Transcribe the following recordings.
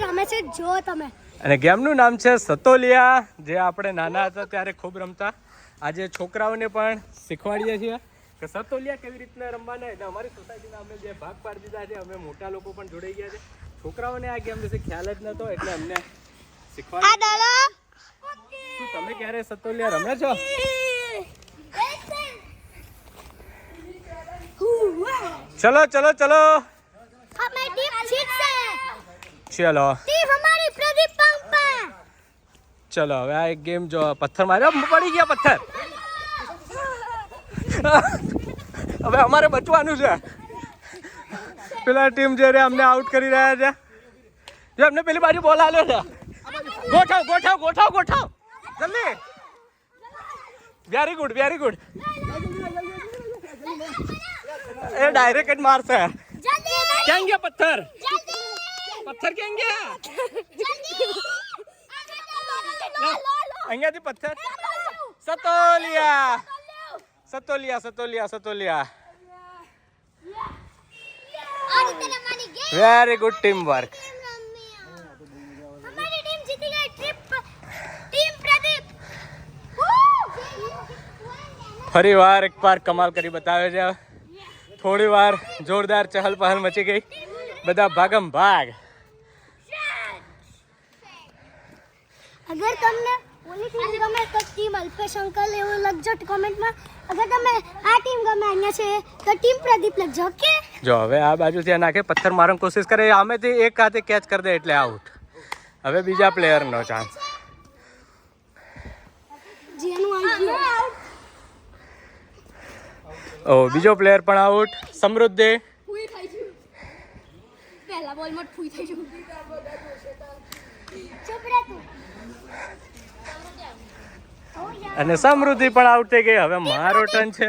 રમે છે જો તમે. અને ગેમનું નામ છે સતોલિયા, જે આપણે નાના હતા ત્યારે ખૂબ રમતા. આજે છોકરાઓને પણ શીખવાડીએ છીએ કે સતોલિયા કેવી રીતના રમવાના. એટલે અમારી સોસાયટીના અમે જે ભાગ પાડી દીધા છે, અમે મોટા લોકો પણ જોડાઈ ગયા છે. છોકરાઓને આ ગેમ વિશે ખ્યાલ જ નતો, એટલે અમને શીખવાડી. શું તમે ક્યારે સતોલિયા રમે છો? ચલો ચલો ચલો हमारी टीम जीतશે. ચલો ટીમ હમારી પ્રદીપ પંપા. ચલો હવે આ એક ગેમ જો પથ્થર માર્યો, પડી ગયા પથ્થર. હવે અમારે બચવાનું છે. પેલા ટીમ જે રે અમને આઉટ કરી રહ્યા છે. જો અમને પેલી બાજુ બોલ આલ્યો છે. ગોઠવ ગોઠવ ગોઠવ ગોઠવ જલ્દી. Very good very good. એ ડાયરેક્ટ જ મારશે. ક્યાં ગયા પથ્થર? પથ્થર ક્યાં ગયા? અહીંયાથી પથ્થર. સતોલિયા સતોલિયા સતોલિયા સતોલિયા. Very good team work. हमारी टीम जीती गई. टीम प्रदीप. ફરી વાર એક પાર કમાલ કરી બતાવે છે. થોડી વાર જોરદાર ચહલ પહલ મચી ગઈ. બધા ભાગમ ભાગ. અગર તમને ઓલી ટીમ ગમે તો ટીમ અલ્પેશ અંકલ એવું લખજો કોમેન્ટમાં. અગર તમે આ ટીમ ગમે અહીંયા છે તો ટીમ પ્રદીપ લખજો. ઓકે. જો હવે આ બાજુથી નાખે પથ્થર મારવાની કોશિશ કરે, આમેથી એક હાથે કેચ કરી દે એટલે આઉટ. હવે બીજા પ્લેયરનો ચાન્સ. જેનું આઉટ. ઓ બીજો પ્લેયર પણ આઉટ. સમૃદ્ધિ. ફૂઈ થઈ ગયું. પહેલા બોલમાં ફૂઈ થઈ ગયું. ચૂપ રહે તું. અને સમૃદ્ધિ પણ આઉટ થઈ ગઈ. હવે મારો ટર્ન છે.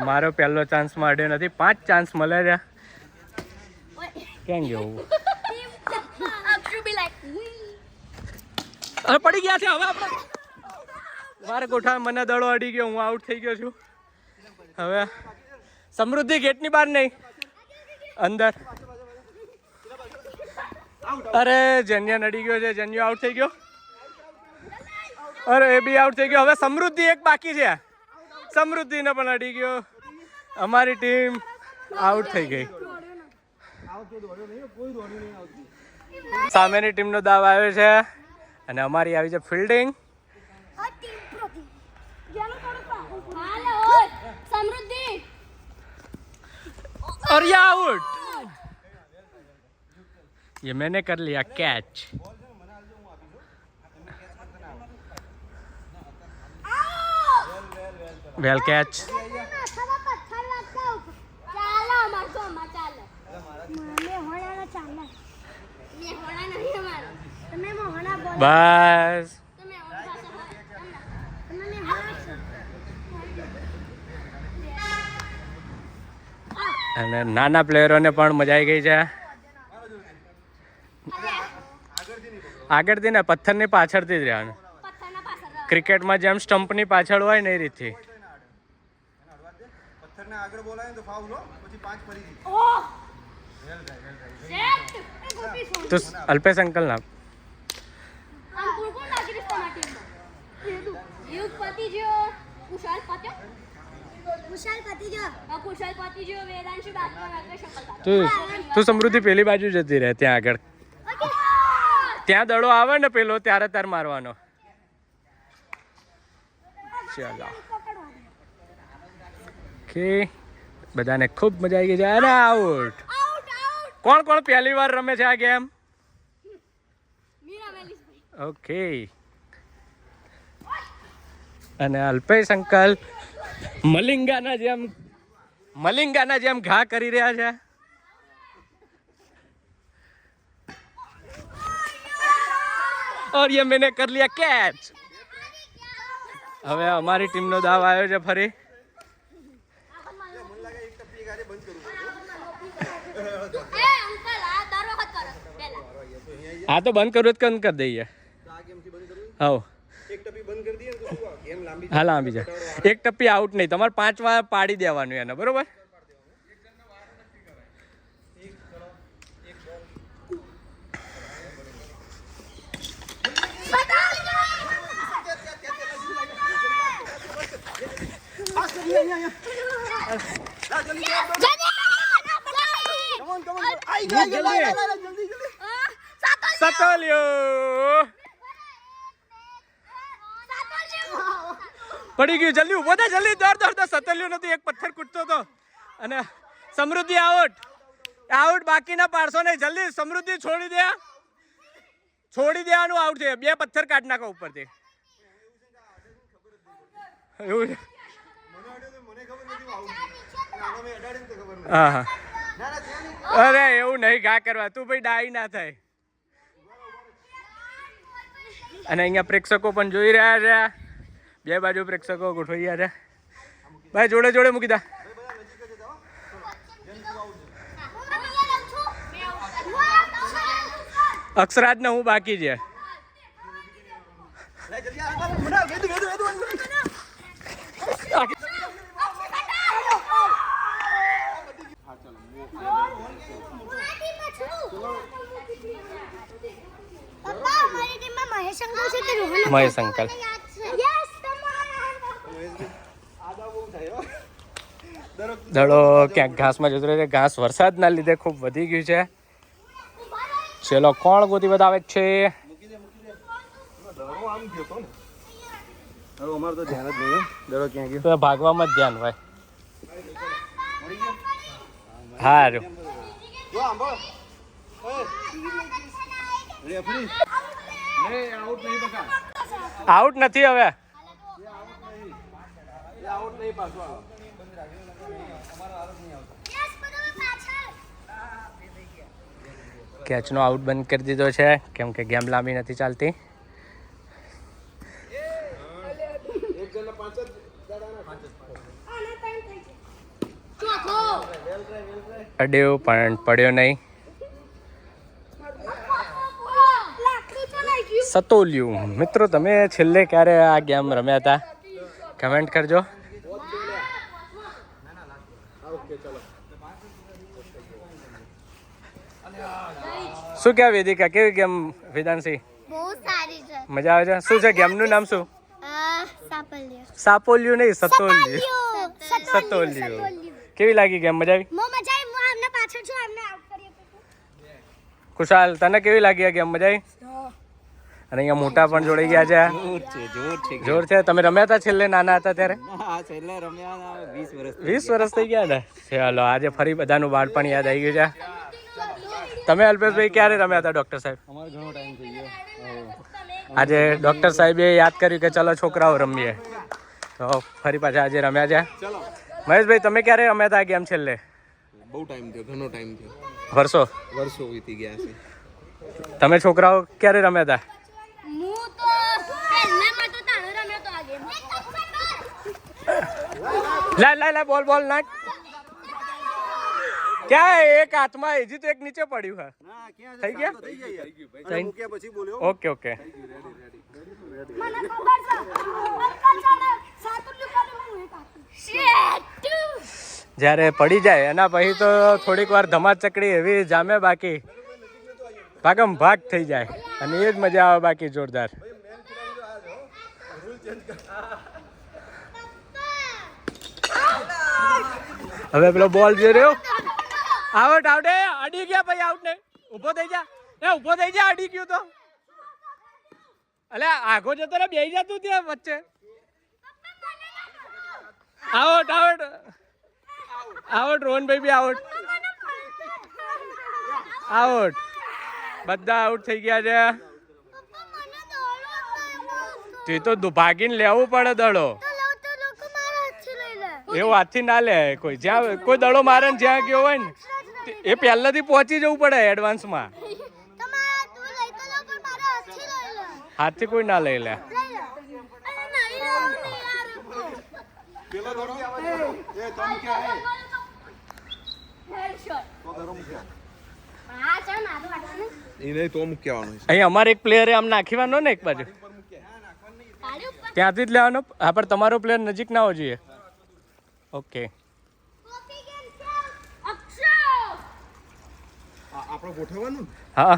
મારો પહેલો ચાન્સ મળ્યો નથી. 5 ચાન્સ મળે છે. કેમ ગયું? અરે પડી ગયા છે. હવે આપણે મારે ગોઠા મને દડો અડી ગયો. હું આઉટ થઈ ગયો છું. હવે સમૃદ્ધિ ગેટની બહાર નહીં, અંદર. અરે જન્યા નડી ગયો છે. જન્યો આઉટ થઈ ગયો. અરે એ બી આઉટ થઈ ગયો. હવે સમૃદ્ધિ એક બાકી છે. સમૃદ્ધિને પણ અડી ગયો. અમારી ટીમ આઉટ થઈ ગઈ. સામેની ટીમનો દાવ આવ્યો છે અને અમારી આવી છે ફિલ્ડિંગ. और ये आउट. ये मैंने कर लिया कैच. Well catch. बस અને નાના પ્લેયરોને પણ મજા આવી ગઈ છે. આગળથી ને પથ્થરની પાછળથી જ રહેવાનું. ક્રિકેટમાં જેમ સ્ટમ્પની પાછળ હોય ને એ રીતથી. તો અલ્પેશ અંકલ ના તું સમૃદ્ધિ પેલી બાજુ જતી રહે. ત્યાં આગળ ત્યાં દડો આવે ને પેલો ત્યારે તાર મારવાનો. ચાલો ઓકે. બધાને ખૂબ મજા આવી ગઈ છે. અને આઉટ. કોણ કોણ પહેલી વાર રમે છે આ ગેમ? ઓકે. અને અલ્પેશ અંકલ મલિંગાના જેમ ઘા કરી રહ્યા છે. और ये मैंने कर लिया कैच. હવે અમારી ટીમનો દાવ આવ્યો છે ફરી. હા તો બંધ કરું જ કરી દઈએ. હા હા લાંબી જાય. એક ટપ્પી આઉટ નહીં. તમારે 5 વાર પાડી દેવાનું એને. બરોબર. સતોલિયો પડી ગયું. જલ્દી ઉભો થા, જલ્દી દોડ. સતોલિયો નથી, એક પથ્થર કૂટતો હતો. અને સમૃદ્ધિ આઉટ. બાકીના પાડશો નહીં. જલ્દી સમૃદ્ધિ છોડી દેવાનું. આઉટ છે. 2 પથ્થર કાઢ નાખો ઉપરથી. એવું હા. અરે એવું નહીં ઘા કરવા. તું ભાઈ ડાઈ ના થાય. અને અહીંયા પ્રેક્ષકો પણ જોઈ રહ્યા છે. 2 બાજુ પ્રેક્ષકો ગોઠવાઈ ગયા છે. ભાઈ જોડે મૂકી દા. અક્ષરાજ ને હું બાકી છે. મહેશ અંકલ દડો ક્યાંક ઘાસમાં જતો રહે છે. ઘાસ વરસાદના લીધે ખૂબ વધી ગયું છે. ચલો કોણ ગોતી બતાવે છે? ભાગવામાં જ ધ્યાન હોય. હારું આઉટ નથી હવે. કેચનો આઉટ બંધ કરી દીધો છે કેમ કે ગેમ લાંબી નથી ચાલતી. અડ્યો પણ પડ્યો નહીં. સતોલિયું. મિત્રો તમે છેલ્લે ક્યારે આ ગેમ રમ્યા હતા કમેન્ટ કરજો. શું ક્યાં વેદિકા, કેવી ગેમ વેદાંશી? બહુ સારી છે, મજા આવે છે. શું છે ગેમનું નામ? શું? સાપોલિયું નહીં, સતોલિયું. કેવી લાગી ગેમ? મજા આવી? ખુશાલ તને કેવી લાગી આ ગેમ? મજા આવી? અને અહીંયા મોટા પણ જોડાઈ ગયા છે. જોર છે. તમે રમ્યા હતા છેલ્લે નાના હતા ત્યારે? 20 વર્ષ થઈ ગયા ને. ચાલો આજે ફરી બધાનું બાળપણ યાદ આવી ગયું છે. તમે અલ્પેશભાઈ ક્યારે રમ્યા હતા ડોક્ટર સાહેબ? આજે ડોક્ટર સાહેબે યાદ કર્યું કે ચલો છોકરાઓ રમીએ તો ફરી પાછા આજે રમ્યા છે. મહેશભાઈ તમે ક્યારે રમ્યા હતા ગેમ છેલ્લે? બહુ ટાઈમ થયો, ઘણો ટાઈમ થયો. વર્ષો વીતી ગયા છે. તમે છોકરાઓ ક્યારે રમ્યા હતા? લા બોલ નાખ. ક્યાં એક હાથમાં હજી તો એક નીચે પડ્યું. થઈ ગયા? ઓકે. જ્યારે પડી જાય એના પછી તો થોડીક વાર ધમાચકડી એવી જામે, બાકી ભાગમ ભાગ થઈ જાય અને એ જ મજા આવે બાકી જોરદાર. હવે પેલો બોલ જે રહ્યો આઉટ. અડી ગયા ભાઈ. આઉટ ને ઉભો થઈ જા. અડી ગયું તો અલે આગો જતો રે. બેહી જા તું ત્યાં વચ્ચે. આઉટ રોહનભાઈ બી આઉટ. બધા આઉટ થઈ ગયા છે. તે તો ભાગીને લેવું પડે દડો. એવું હાથથી ના લે કોઈ. જ્યાં કોઈ દડો મારે ને જ્યાં ગયો હોય ને એ પહેલાથી પહોંચી જવું પડે એડવાન્સમાં. હાથથી કોઈ ના લઈ લે. અહીં અમારે એક પ્લેયરે આમ નાખીવાનો ને એક બાજુ ત્યાંથી જ લેવાનો. હા પણ તમારો પ્લેયર નજીક ના હોવો જોઈએ. ઓકે આપણે ગોઠવવાનું. હા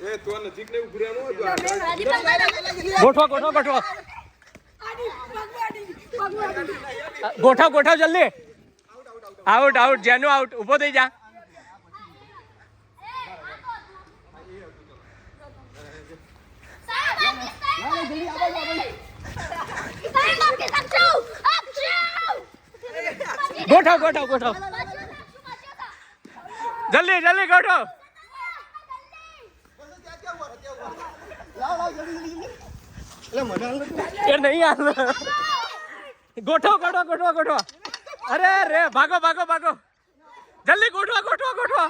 એ તો નજીક ને ઉભી રહેવાનું હોય ગોઠવો ગોઠવો ગોઠવો ગોઠવ ગોઠવ જલ્દી આઉટ આઉટ જેનું આઉટ ઊભો થઈ જા ગોઠવ ગોઠવ ગોઠવ જલ્દી જલ્દી ગોઠવ એ નહીં હાલ ગોઠવ ગોઠવ ગોઠવ ગોઠવ અરે રે ભાગો ભાગો ભાગો જલ્દી ગોઠવો ગોઠવો ગોઠવો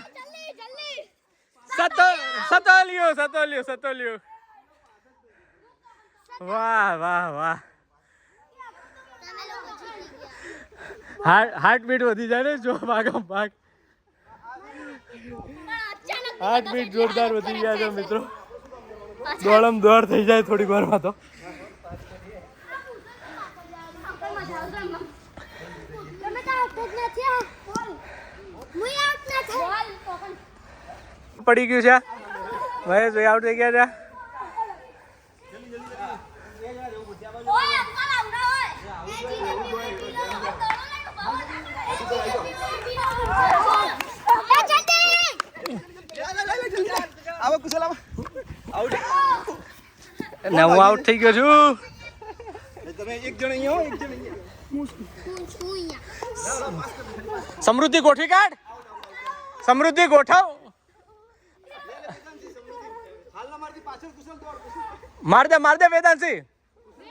સતોલિયું સતોલિયું સતોલિયું વાહ વાહ વાહ હાર્ટ બીટ વધી જાય ને જો ભાગો ભાગ હાર્ટ બીટ જોરદાર વધી ગયા છે મિત્રો દોડમ દોડ થઈ જાય થોડી વારમાં તો પડી ગયું છે મહેશ ભાઈ આઉટ થઈ ગયા છે ને હું આઉટ થઈ ગયો છું સમૃદ્ધિ ગોઠવી કાઢ સમૃદ્ધિ ગોઠવ માર દે વેદાંશી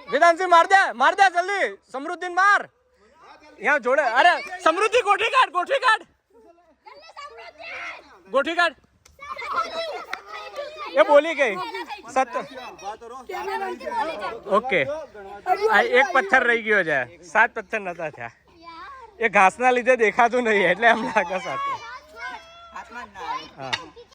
વેદાંશી માર દે જલ્દી સમૃદ્ધિ માર यहाँ જોડે અરે સમૃદ્ધિ ગોઠવી કાઢ ગોઠવી કાઢ એ બોલી ગઈ ઓકે આ એક પથ્થર રહી ગયો છે 7 પથ્થર નતા થયા એ ઘાસના લીધે દેખાતું નહીં એટલે એમ લાગે સાથે હા